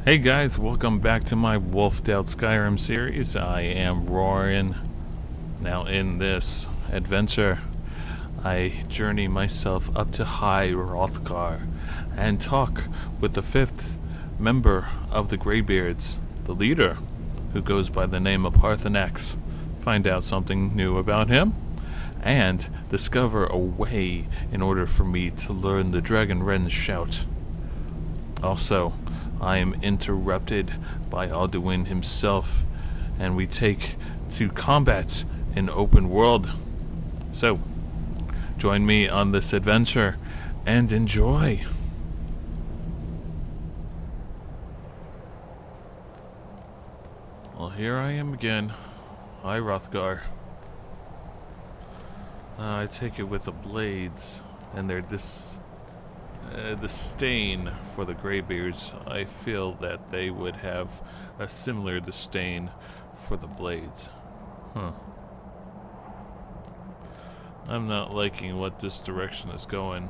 Hey guys, welcome back to my Wolfed Out Skyrim series. I am Roarin. Now in this adventure, I journey myself up to High Hrothgar and talk with the fifth member of the Greybeards, the leader, who goes by the name of Paarthurnax. Find out something new about him, and discover a way in order for me to learn the Dragonrend shout. Also, I am interrupted by Alduin himself, and we take to combat in open world. So, join me on this adventure and enjoy. Well, here I am again. Hi, Hrothgar. I take it with the blades, and they're disdain for the Greybeards. I feel that they would have a similar disdain for the blades. I'm not liking what this direction is going.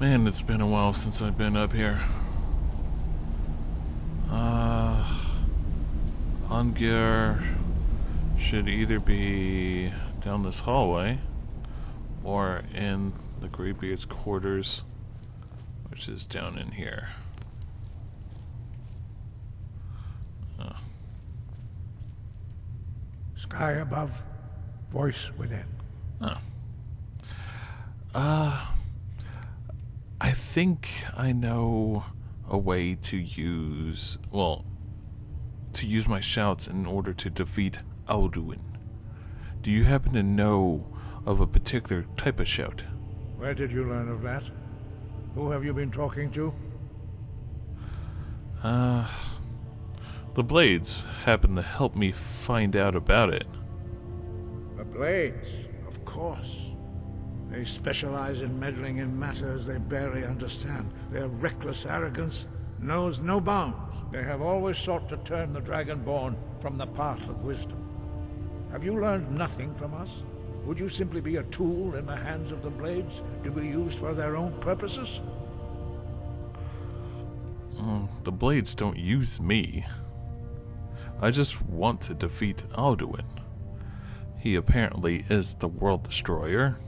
Man, it's been a while since I've been up here. Ongear should either be down this hallway or in the Greybeard's quarters, which is down in here. Sky above, voice within. I think I know a way to use my shouts in order to defeat Alduin. Do you happen to know of a particular type of shout? Where did you learn of that? Who have you been talking to? The Blades happen to help me find out about it. The Blades, of course. They specialize in meddling in matters they barely understand. Their reckless arrogance knows no bounds. They have always sought to turn the Dragonborn from the path of wisdom. Have you learned nothing from us? Would you simply be a tool in the hands of the Blades to be used for their own purposes? The Blades don't use me. I just want to defeat Alduin. He apparently is the world destroyer.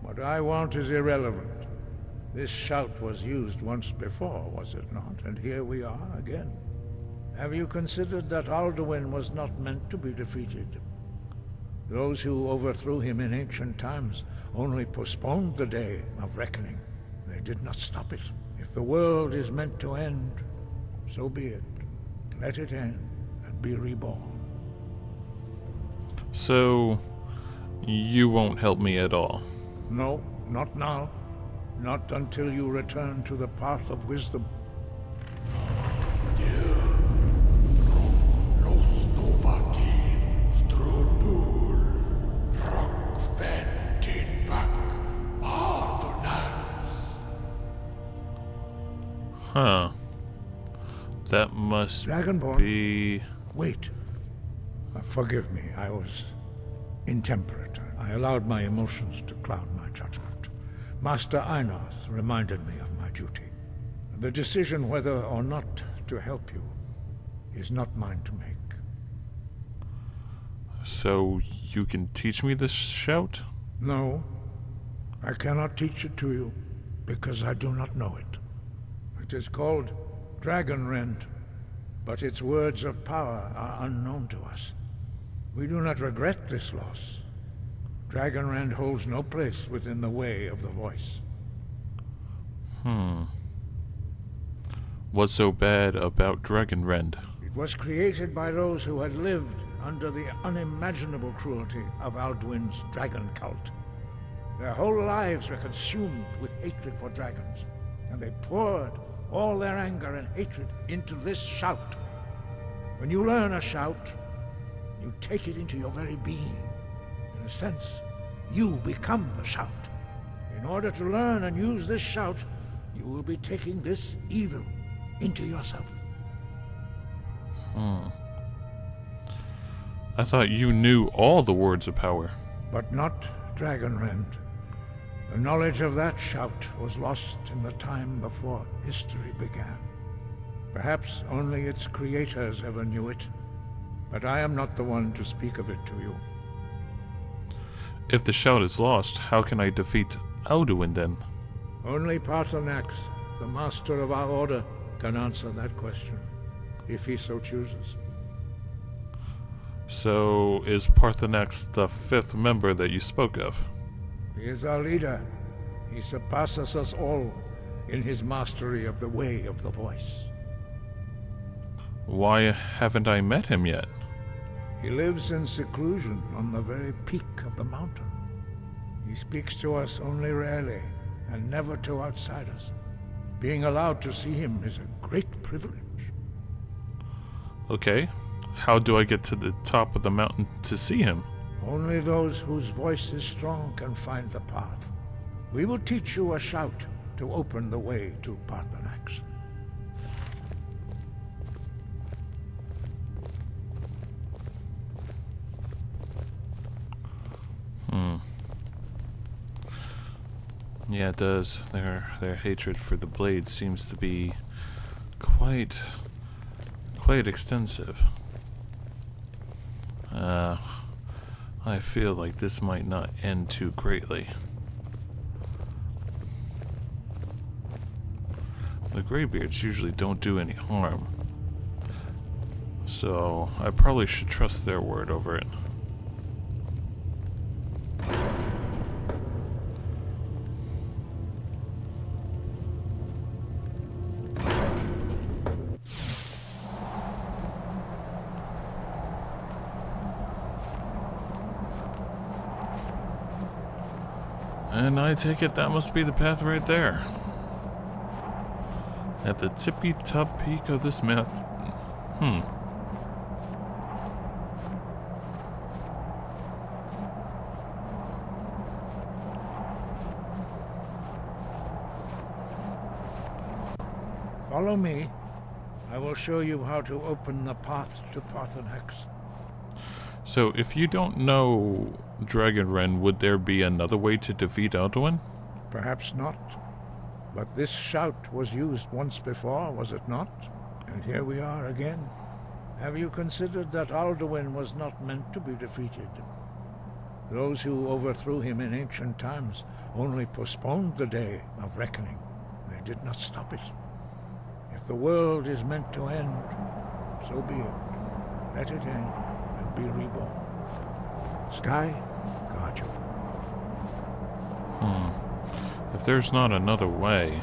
What I want is irrelevant. This shout was used once before, was it not? And here we are again. Have you considered that Alduin was not meant to be defeated? Those who overthrew him in ancient times only postponed the day of reckoning. They did not stop it. If the world is meant to end, so be it. Let it end and be reborn. So, you won't help me at all? No, not now. Not until you return to the path of wisdom. Huh. That must Dragonborn. be... Wait. Forgive me, I was intemperate. I allowed my emotions to cloud my judgment. Master Einarth reminded me of my duty. The decision whether or not to help you is not mine to make. So, you can teach me this shout? No, I cannot teach it to you, because I do not know it. It is called Dragonrend, but its words of power are unknown to us. We do not regret this loss. Dragonrend holds no place within the way of the voice. What's so bad about Dragonrend? It was created by those who had lived under the unimaginable cruelty of Alduin's dragon cult. Their whole lives were consumed with hatred for dragons, and they poured all their anger and hatred into this shout. When you learn a shout, you take it into your very being. In a sense, you become the shout. In order to learn and use this shout, you you will be taking this evil into yourself. I thought you knew all the words of power. But not Dragonrend. The knowledge of that shout was lost in the time before history began. Perhaps only its creators ever knew it, but I am not the one to speak of it to you. If the shout is lost, how can I defeat Alduin then? Only Paarthurnax, the master of our order, can answer that question, if he so chooses. So, is Paarthurnax the 5th member that you spoke of? He is our leader. He surpasses us all in his mastery of the way of the voice. Why haven't I met him yet? He lives in seclusion on the very peak of the mountain. He speaks to us only rarely, and never to outsiders. Being allowed to see him is a great privilege. Okay. How do I get to the top of the mountain to see him? Only those whose voice is strong can find the path. We will teach you a shout to open the way to Paarthurnax. Yeah, it does. Their hatred for the blade seems to be quite extensive. I feel like this might not end too greatly. The Greybeards usually don't do any harm, so I probably should trust their word over it. And I take it that must be the path right there. At the tippy-top peak of this mountain. Follow me. I will show you how to open the path to Paarthurnax. So, if you don't know Dragonrend, would there be another way to defeat Alduin? Perhaps not. But this shout was used once before, was it not? And here we are again. Have you considered that Alduin was not meant to be defeated? Those who overthrew him in ancient times only postponed the day of reckoning. They did not stop it. If the world is meant to end, so be it. Let it end and be reborn. Sky, guard you. If there's not another way...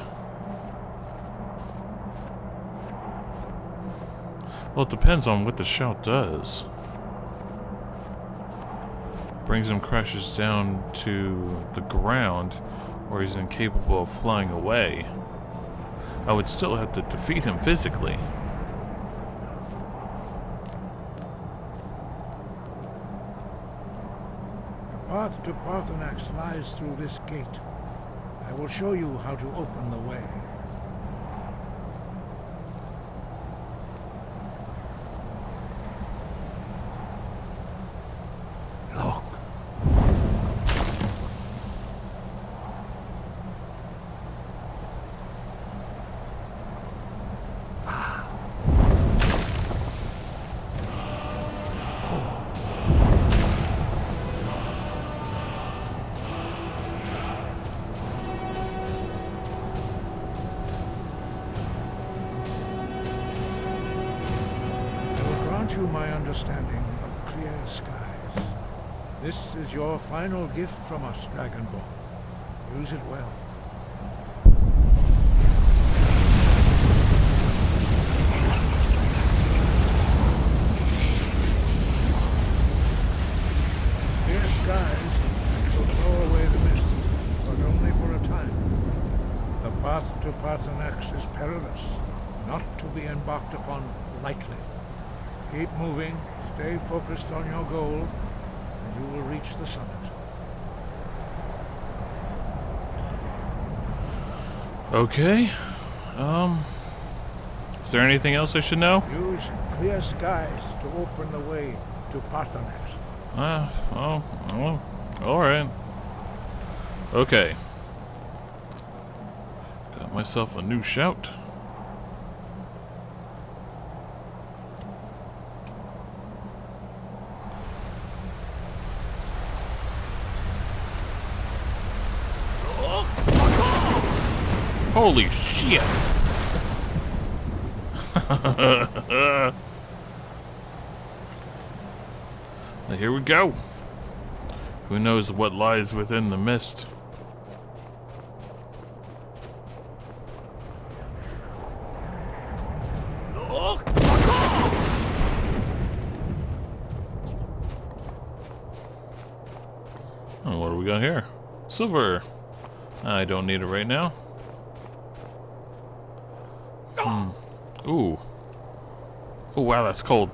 Well, it depends on what the shout does. Brings him crashes down to the ground, or he's incapable of flying away. I would still have to defeat him physically. The path to Paarthurnax lies through this gate. I will show you how to open the way. Look. You my understanding of clear skies. This is your final gift from us, Dragonborn. Use it well. Clear skies will blow away the mist, but only for a time. The path to Paarthurnax is perilous, not to be embarked upon lightly. Keep moving, stay focused on your goal, and you will reach the summit. Okay. Is there anything else I should know? Use clear skies to open the way to Paarthurnax. Alright. Okay. Got myself a new shout. Holy shit! Now here we go. Who knows what lies within the mist? Oh, what do we got here? Silver. I don't need it right now. Ooh. Oh wow, that's cold.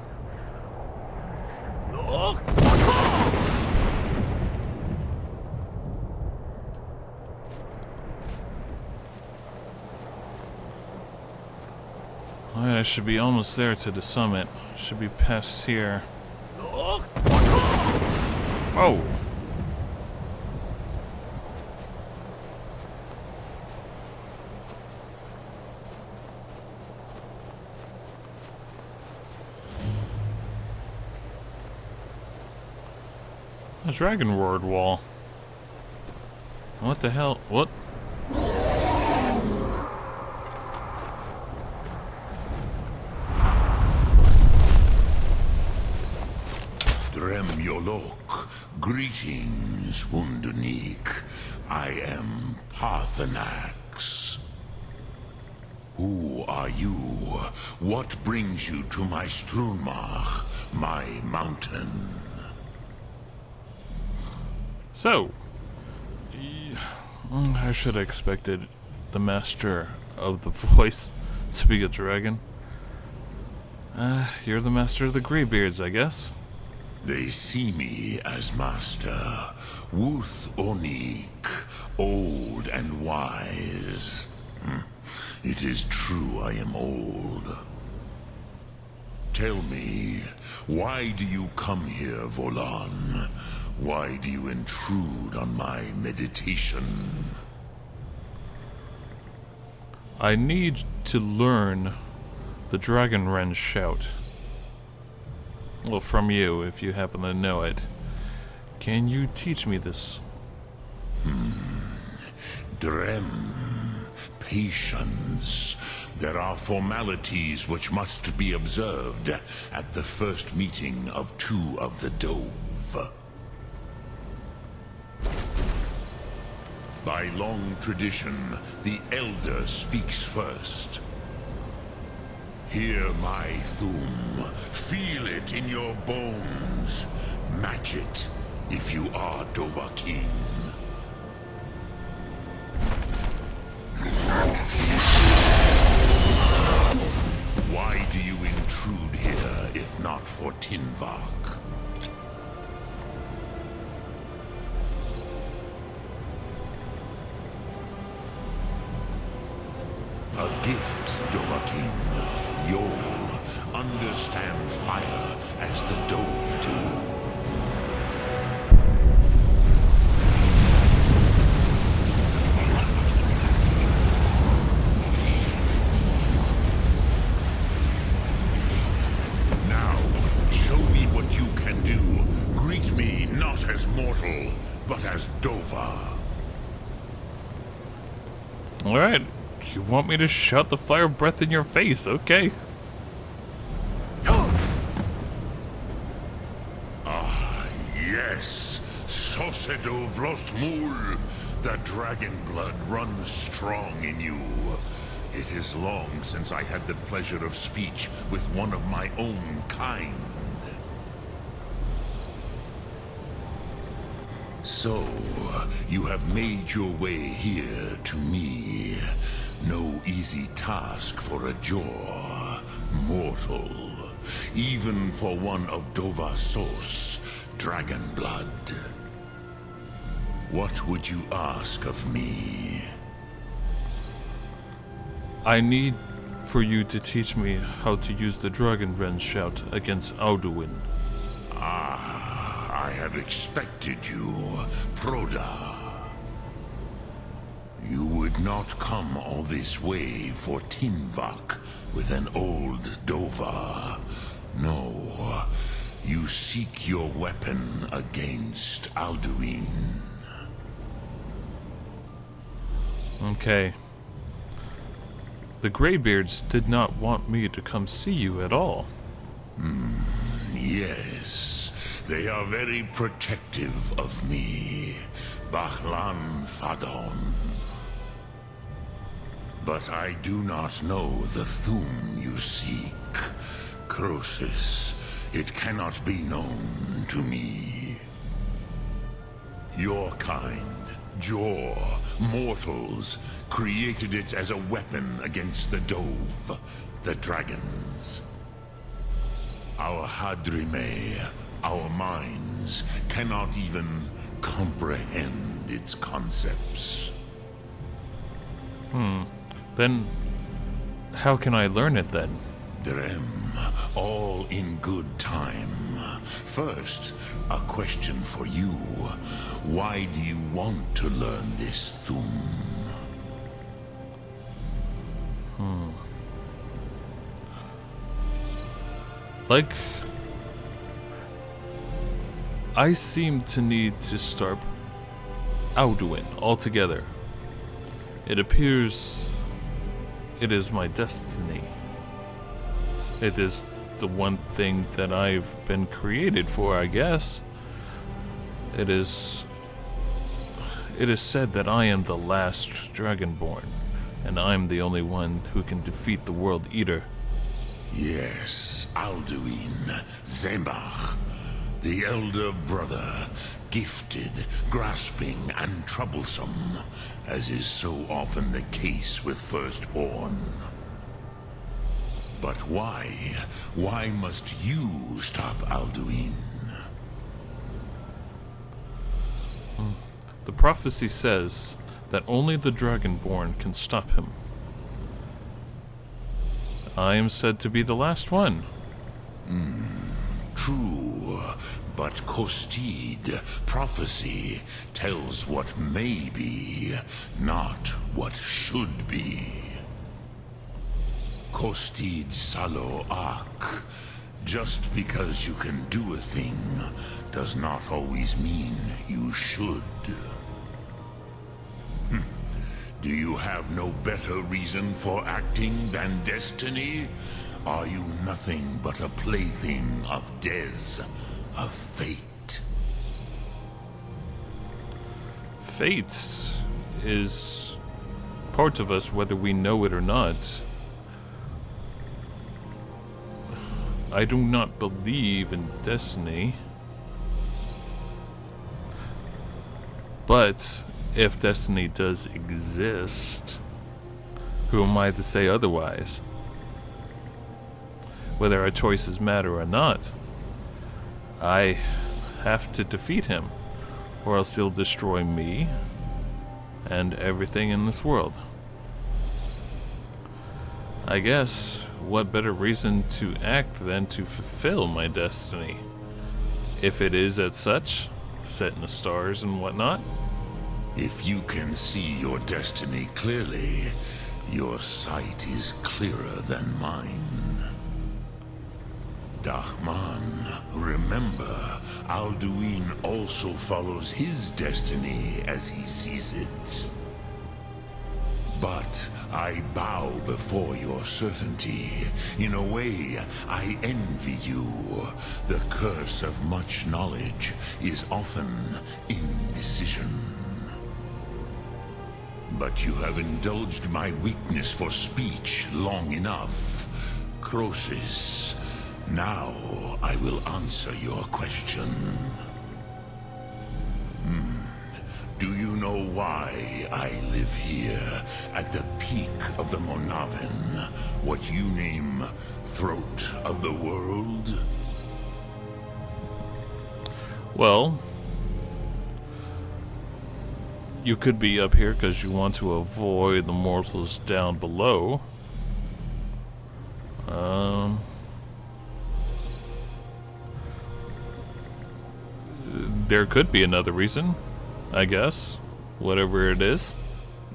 Alright, I should be almost there to the summit. Should be past here. Oh! A Dragonrend wall. What the hell? What? Dremyolok, greetings, Wundernik. I am Paarthurnax. Who are you? What brings you to my Strunmach, my mountain? So, I should have expected the master of the voice to be a dragon. You're the master of the Greybeards, I guess. They see me as master, Wuth Onik, old and wise. It is true I am old. Tell me, why do you come here, Volan? Why do you intrude on my meditation? I need to learn the Dragonrend shout. Well, from you, if you happen to know it. Can you teach me this? Drem, patience. There are formalities which must be observed at the first meeting of two of the Dove. By long tradition, the Elder speaks first. Hear my thum. Feel it in your bones. Match it if you are Dovahkiin. Why do you intrude here if not for Tinvak? A gift, Dovahkiin. You'll understand fire as the Dove do. Now, show me what you can do. Greet me not as mortal, but as Dova. Alright. You want me to shut the fire breath in your face, okay. Yes, Sosedo Vrostmul. The dragon blood runs strong in you. It is long since I had the pleasure of speech with one of my own kind. So, you have made your way here to me. No easy task for a Jor, mortal. Even for one of Dovasos, dragon blood. What would you ask of me? I need for you to teach me how to use the Dragonrend shout against Alduin. Ah, I have expected you, Proda. You would not come all this way for Tinvak with an old Dova. No, you seek your weapon against Alduin. Okay. The Greybeards did not want me to come see you at all. Yes, they are very protective of me, Bachlan Fadon. But I do not know the Thum you seek. Croesus, it cannot be known to me. Your kind, Jor, mortals, created it as a weapon against the Dove, the dragons. Our Hadrime, our minds, cannot even comprehend its concepts. Then, how can I learn it then? Drem, all in good time. First, a question for you. Why do you want to learn this Thum? Like, I seem to need to start Alduin altogether. It appears it is my destiny. It is the one thing that I've been created for, I guess. It is said that I am the last Dragonborn, and I'm the only one who can defeat the World Eater. Yes, Alduin, Zembach, the elder brother, gifted, grasping, and troublesome, as is so often the case with Firstborn. But why? Why must you stop Alduin? The prophecy says that only the Dragonborn can stop him. I am said to be the last one. True, but Kostid, prophecy, tells what may be, not what should be. Kostid Salo Ak. Just because you can do a thing does not always mean you should. Do you have no better reason for acting than destiny? Are you nothing but a plaything of Dez, of fate? Fate is part of us whether we know it or not. I do not believe in destiny. But if destiny does exist, who am I to say otherwise? Whether our choices matter or not, I have to defeat him, or else he'll destroy me and everything in this world. I guess, what better reason to act than to fulfill my destiny? If it is as such, set in the stars and whatnot. If you can see your destiny clearly, your sight is clearer than mine. Dahman, remember, Alduin also follows his destiny as he sees it. But I bow before your certainty. In a way, I envy you. The curse of much knowledge is often indecision. But you have indulged my weakness for speech long enough. Croesus, now I will answer your question. Do you know why I live here, at the peak of the Monavin, what you name Throat of the World? Well, you could be up here because you want to avoid the mortals down below. There could be another reason, I guess. Whatever it is.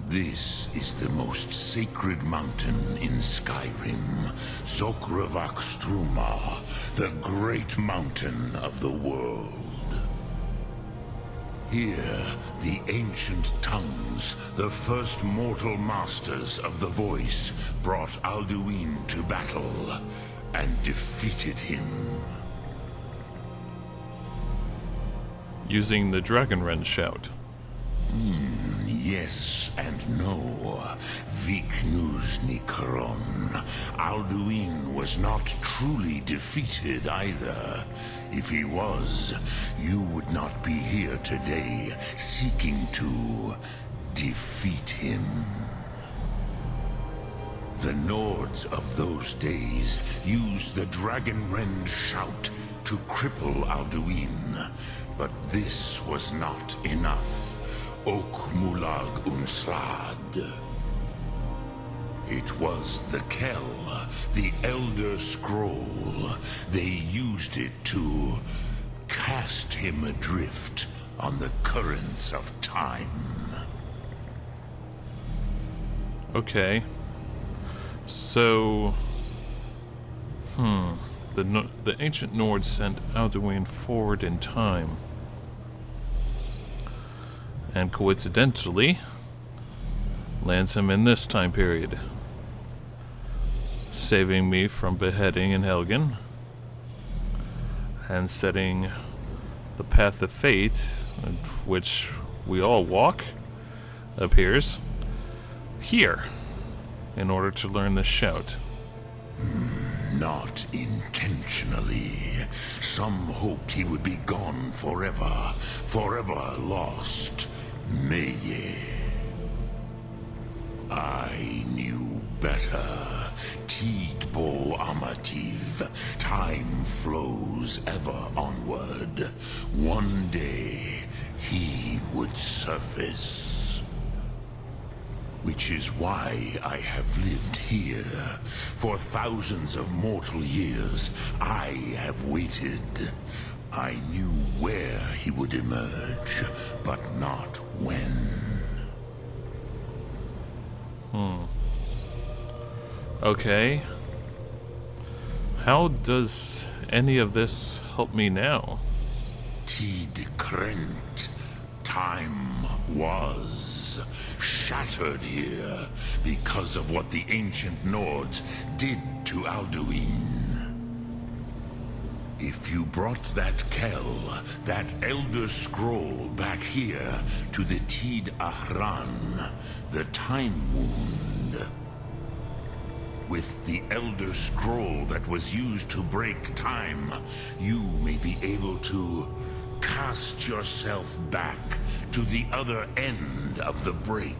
This is the most sacred mountain in Skyrim, Zokravakstruma, the great mountain of the world. Here, the ancient tongues, the first mortal masters of the voice, brought Alduin to battle and defeated him. Using the Dragonrend shout. Yes and no. Viknusnikaron. Alduin was not truly defeated either. If he was, you would not be here today seeking to defeat him. The Nords of those days used the Dragonrend shout to cripple Alduin, but this was not enough. Okmulag Unslad. It was the Kell, the Elder Scroll. They used it to cast him adrift on the currents of time. Okay. So... The ancient Nords sent Alduin forward in time. And coincidentally, lands him in this time period, saving me from beheading in Helgen, and setting the path of fate, which we all walk, appears here, in order to learn the shout. Not intentionally. Some hoped he would be gone forever, forever lost. Meye. I knew better. Tidbo Amativ. Time flows ever onward. One day, he would surface. Which is why I have lived here. For thousands of mortal years, I have waited. I knew where he would emerge, but not when. Okay. How does any of this help me now? Tid Krent. Time was shattered here because of what the ancient Nords did to Alduin. If you brought that Kell, that Elder Scroll back here to the Tid Ahran, the Time Wound, with the Elder Scroll that was used to break time, you may be able to cast yourself back to the other end of the break.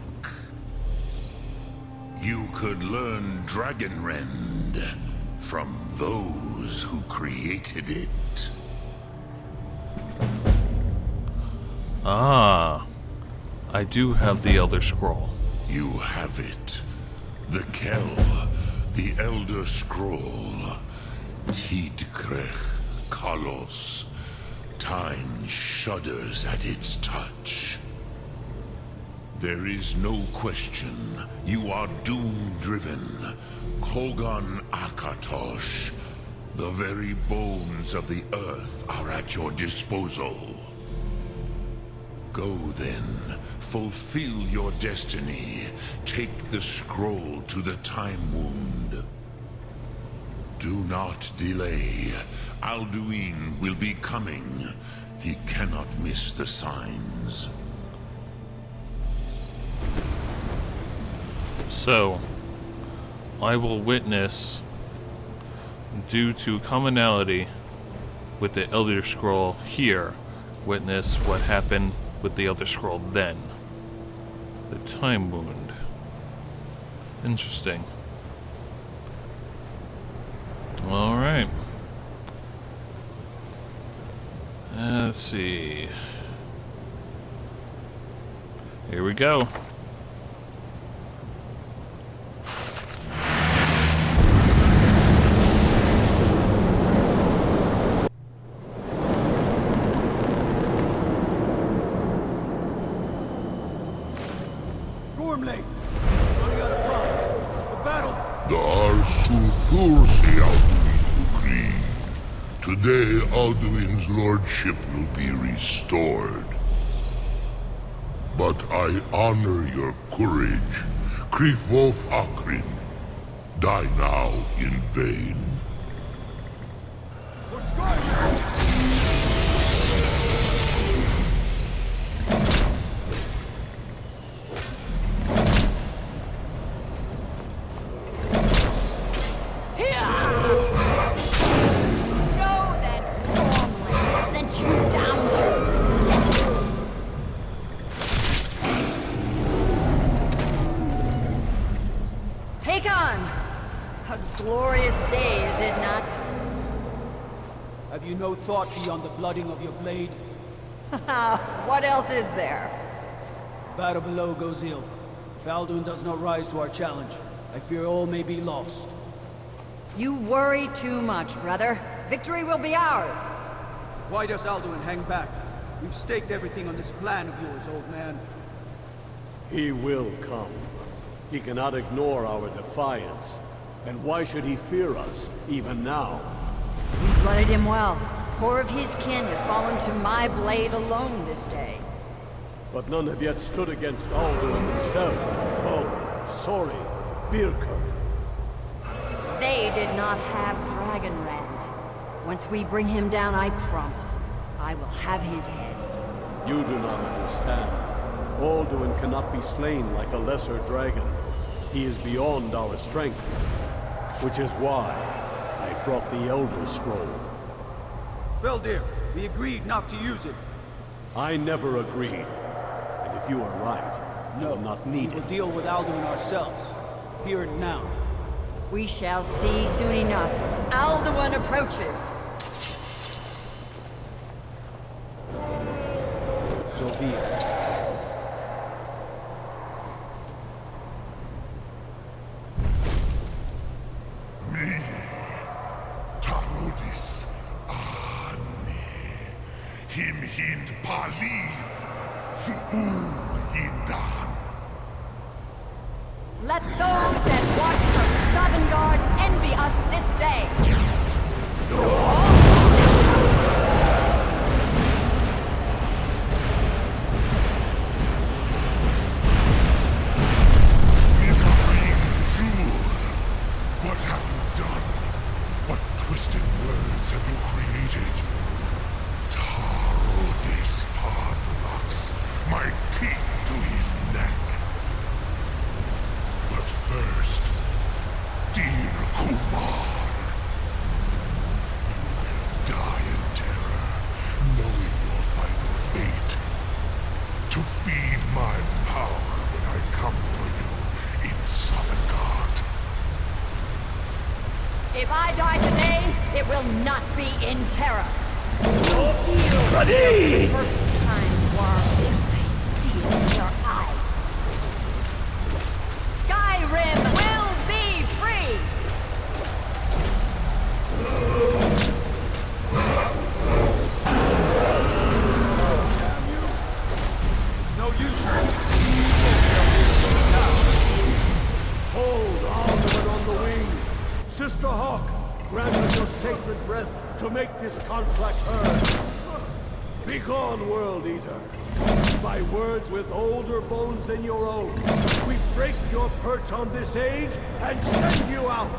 You could learn Dragonrend from those who created it. Ah, I do have the Elder Scroll. You have it. The Kell, the Elder Scroll. Tidkrech Kalos. Time shudders at its touch. There is no question. You are doom-driven. Kogan Akatosh. The very bones of the earth are at your disposal. Go then. Fulfill your destiny. Take the scroll to the Time Wound. Do not delay. Alduin will be coming. He cannot miss the signs. So, I will witness, due to commonality with the Elder Scroll here, witness what happened with the Elder Scroll then. The Time Wound. Interesting. Alright. Let's see. Here we go. Form late. Running out of time. The battle. The Arsuthursi Alduin agree. Today, Alduin's lordship will be restored. But I honor your courage. Krifwolf Akrin. Die now in vain. For Skyrim! Glorious day, is it not? Have you no thought beyond the blooding of your blade? What else is there? Battle below goes ill. If Alduin does not rise to our challenge, I fear all may be lost. You worry too much, brother. Victory will be ours. Why does Alduin hang back? We've staked everything on this plan of yours, old man. He will come. He cannot ignore our defiance. And why should he fear us, even now? We blooded him well. 4 of his kin have fallen to my blade alone this day. But none have yet stood against Alduin himself. Oh, sorry, Birka. They did not have Dragonrend. Once we bring him down, I promise, I will have his head. You do not understand. Alduin cannot be slain like a lesser dragon. He is beyond our strength. Which is why I brought the Elder Scroll. Feldir, we agreed not to use it. I never agreed. And if you are right, you will not need We will it. deal with Alduin ourselves. Here and now. We shall see soon enough. Alduin approaches. So be it. Him hind paliv, su'ur hindan. Let those that watch from Sovngarde envy us this day. What have you done? What twisted words have you created? Paarthurnax, my teeth to his neck. But first, dear Kumar, you will die in terror, knowing your final fate. To feed my power when I come for you in Sovngarde. If I die today, it will not be in terror. Ready! First time, Warren, I see it in your eyes. Skyrim will be free! It's no use. Hold Alduin on the wing. Sister Hawk, grant us your sacred breath to make this contract heard. Begone, World Eater. By words with older bones than your own, we break your perch on this age and send you out.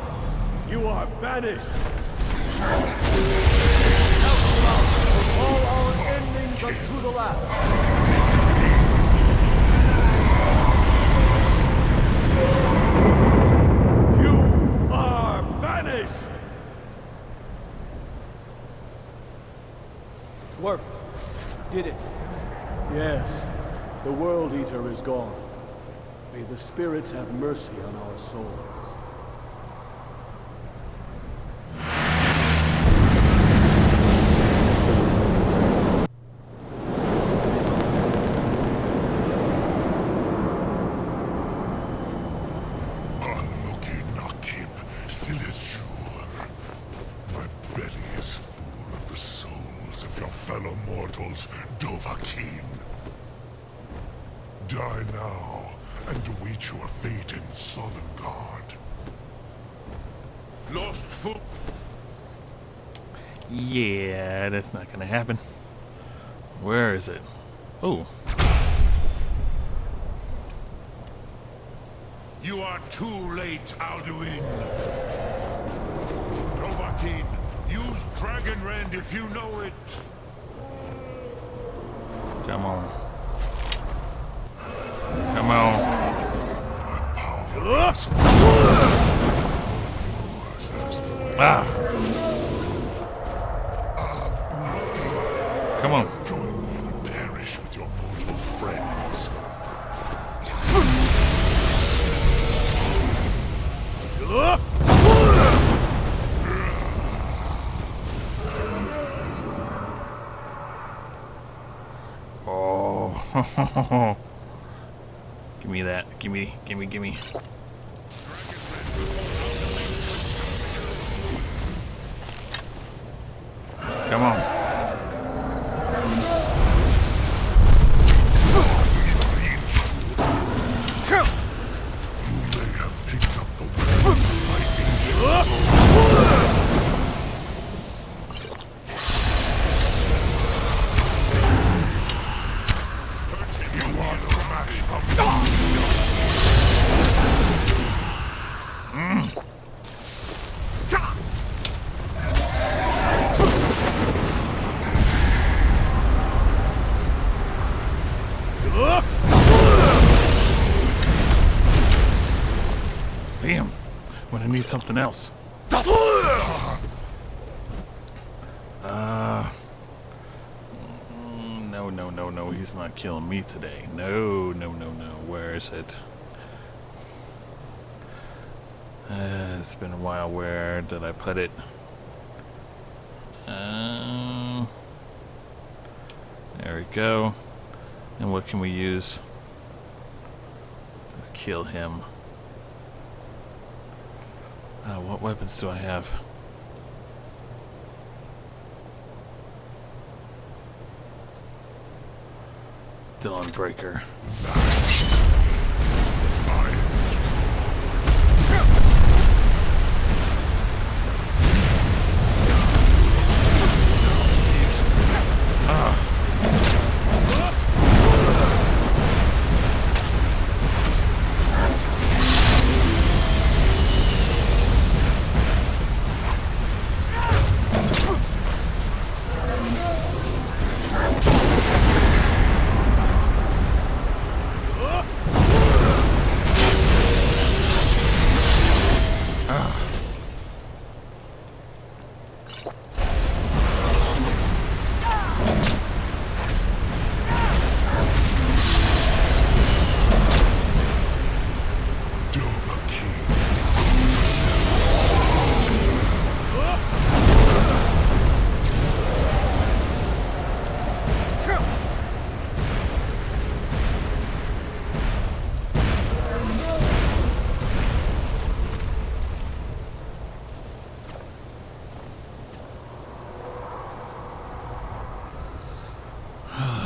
You are banished. All our endings unto the last. You are banished. Worked. Did it. Yes, the World Eater is gone. May the spirits have mercy on our souls. My belly is full of the souls of your fellow mortals, Dovahkiin. Die now, and await your fate in Sovngarde. Lost foot. Yeah, that's not gonna happen. Where is it? Oh. You are too late, Alduin. Dovahkiin, use Dragonrend if you know it. Come on. Come on. Ah. Come on. Join me and perish with your mortal friends. Oh. Give me that. Give me. Come on. You may have picked up the weapons of my ancient You are no match for Damn. When I need something else. No. He's not killing me today. No. Where is it? It's been a while. Where did I put it? There we go. And what can we use to kill him? What weapons do I have? Dawnbreaker.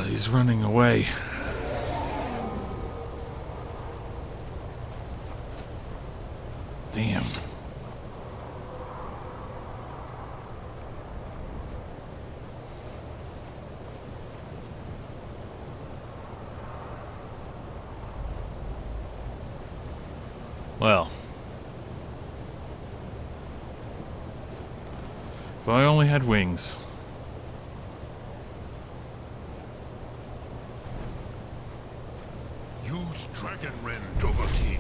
He's running away. Damn. Well, if I only had wings. Use Dragonrend, Dovahkiin.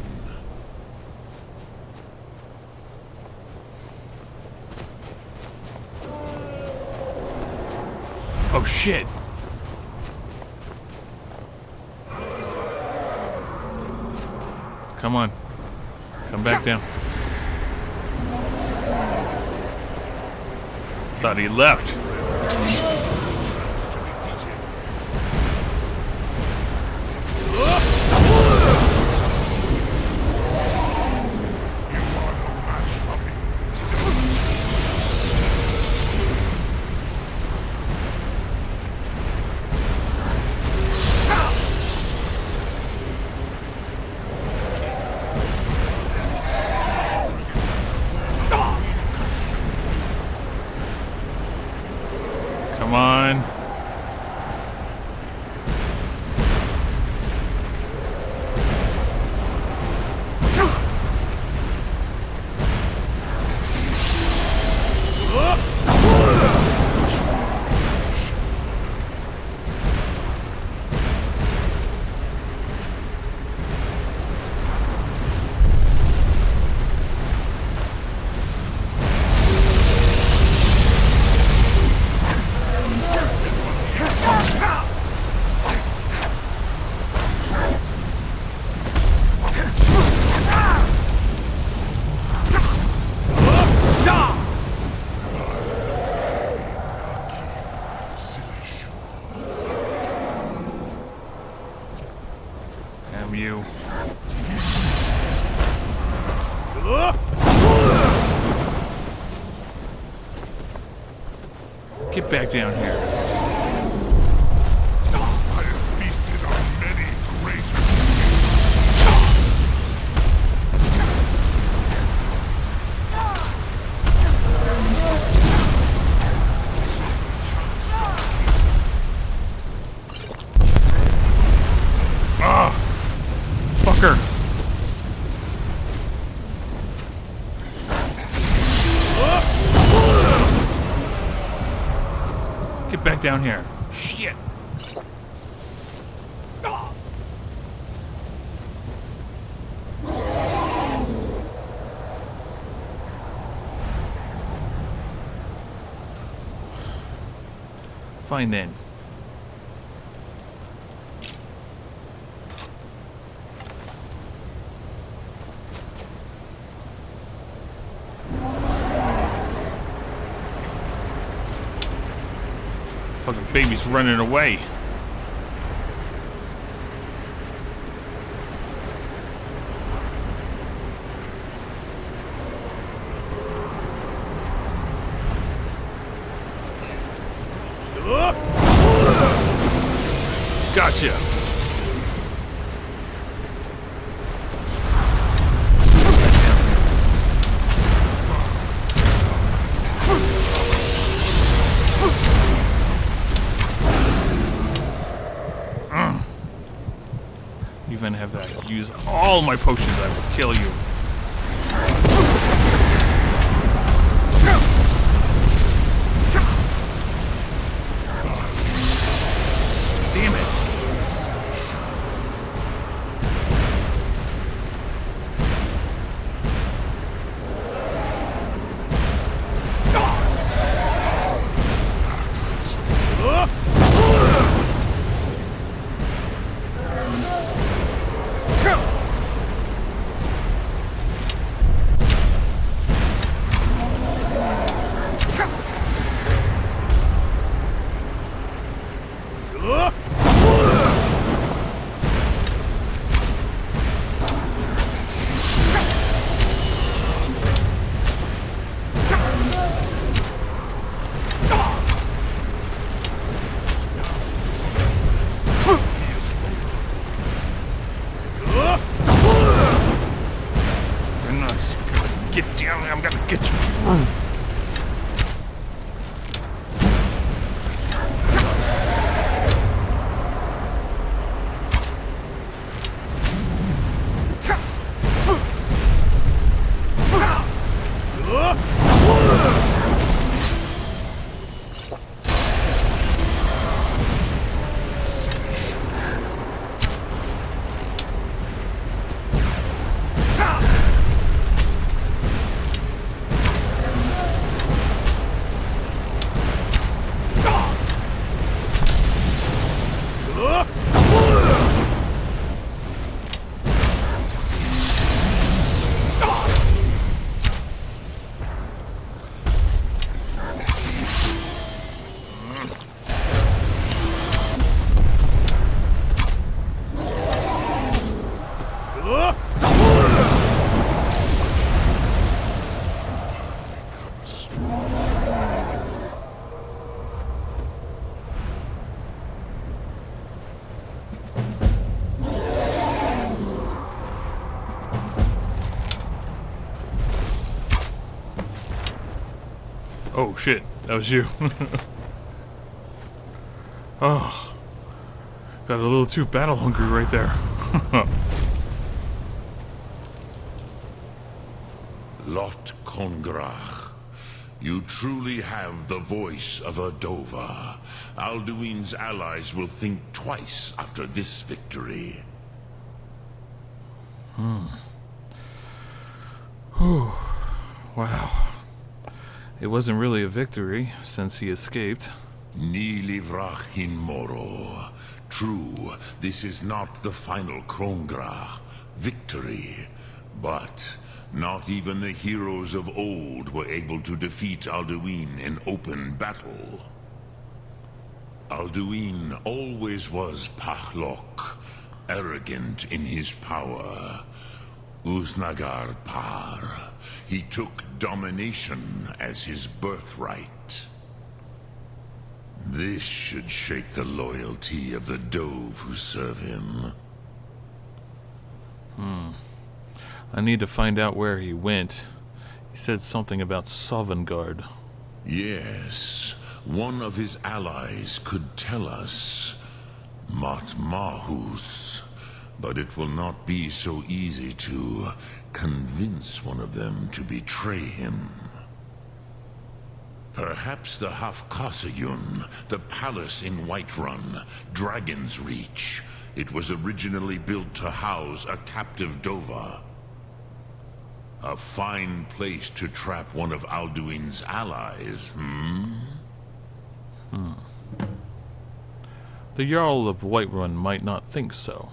Oh shit! Come on. Come back down. Thought he left. Get back down here. I have feasted on many great. Fucker. Get back down here. Shit. Fine then. Fucking baby's running away. Gotcha. Even have that. Use all my potions, I will kill you. Damn it. Get down there, I'm gonna get you. Oh shit, that was you. Oh, got a little too battle hungry right there. Lot Kongrach, you truly have the voice of a Dova. Alduin's allies will think twice after this victory. Whew. Wow. It wasn't really a victory, since he escaped. Ni livrach hin moro. True, this is not the final Kongrach victory, but not even the heroes of old were able to defeat Alduin in open battle. Alduin always was Pachlok, arrogant in his power. Uznagar Par. He took domination as his birthright. This should shake the loyalty of the dove who serve him. I need to find out where he went. He said something about Sovngarde. Yes, one of his allies could tell us. Matmahus. But it will not be so easy to convince one of them to betray him. Perhaps the Hafkasayun, the palace in Whiterun, Dragon's Reach. It was originally built to house a captive Dova. A fine place to trap one of Alduin's allies, The Jarl of Whiterun might not think so.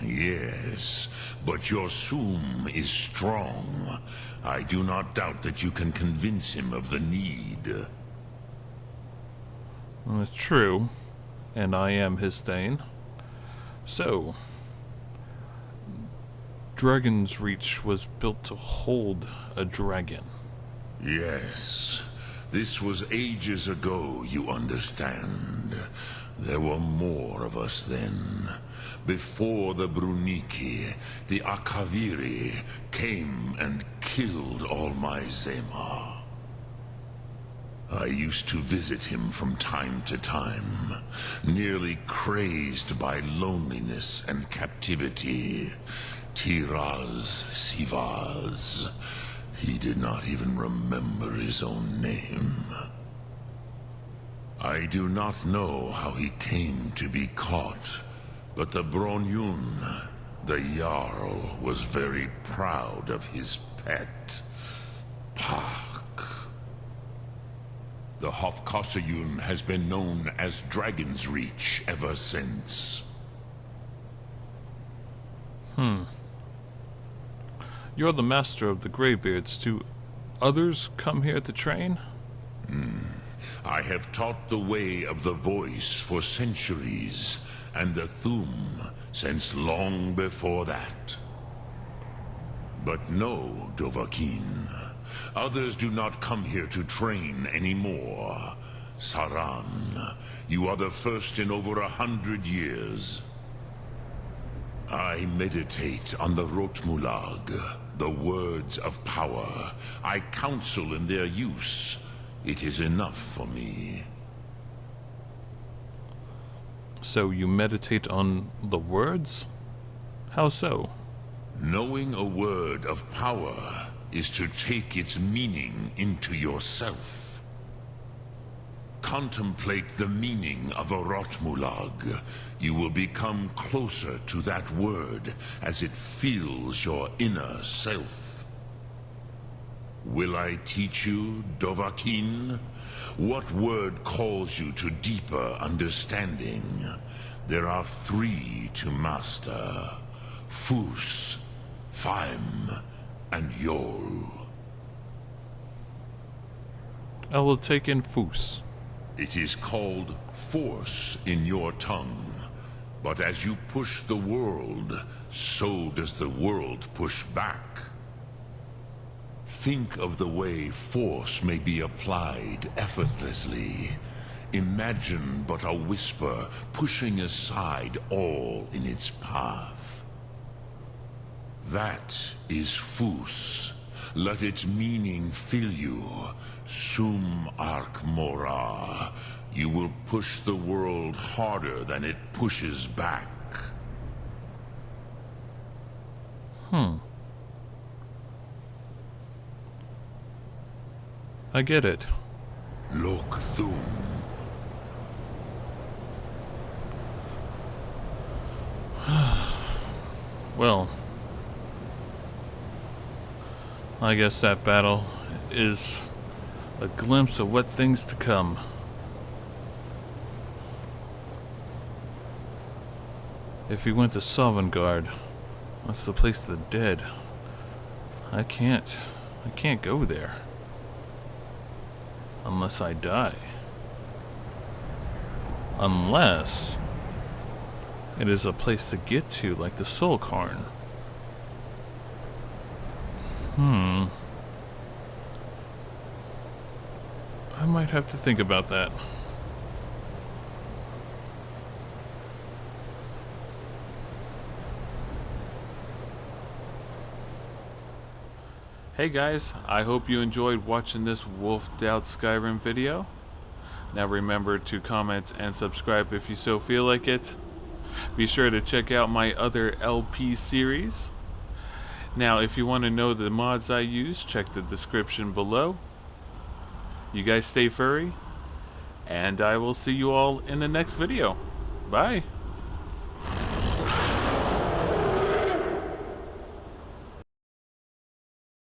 Yes, but your Soom is strong. I do not doubt that you can convince him of the need. Well, it's true, and I am his Thane. So, Dragon's Reach was built to hold a dragon. Yes, this was ages ago, you understand. There were more of us then. Before the Bruniki, the Akaviri came and killed all my Zema. I used to visit him from time to time, nearly crazed by loneliness and captivity. Tiraz Sivaz. He did not even remember his own name. I do not know how he came to be caught, but the Bronyun, the Jarl, was very proud of his pet, Pak. The Hofkasayun has been known as Dragon's Reach ever since. You're the master of the Greybeards. Do others come here to train? I have taught the way of the voice for centuries, and the Thum since long before that. But no, Dovahkiin. Others do not come here to train anymore. Saran, you are the first in over 100 years. I meditate on the Rotmulag, the words of power. I counsel in their use. It is enough for me. So you meditate on the words? How so? Knowing a word of power is to take its meaning into yourself. Contemplate the meaning of a Rotmulag. You will become closer to that word as it fills your inner self. Will I teach you, Dovahkiin? What word calls you to deeper understanding? There are 3 to master. Fus, Faim, and Yol. I will take in Fus. It is called force in your tongue. But as you push the world, so does the world push back. Think of the way force may be applied effortlessly. Imagine but a whisper pushing aside all in its path. That is Fus. Let its meaning fill you. Sum Ark Mora. You will push the world harder than it pushes back. I get it. Lok Thum. Well, I guess that battle is a glimpse of what things to come. If he went to Sovngarde, that's the place of the dead. I can't go there. Unless I die. Unless it is a place to get to, like the Soul Cairn. I might have to think about that. Hey guys, I hope you enjoyed watching this Wolfed Out Skyrim video. Now remember to comment and subscribe if you so feel like it. Be sure to check out my other LP series. Now if you want to know the mods I use, check the description below. You guys stay furry, and I will see you all in the next video. Bye!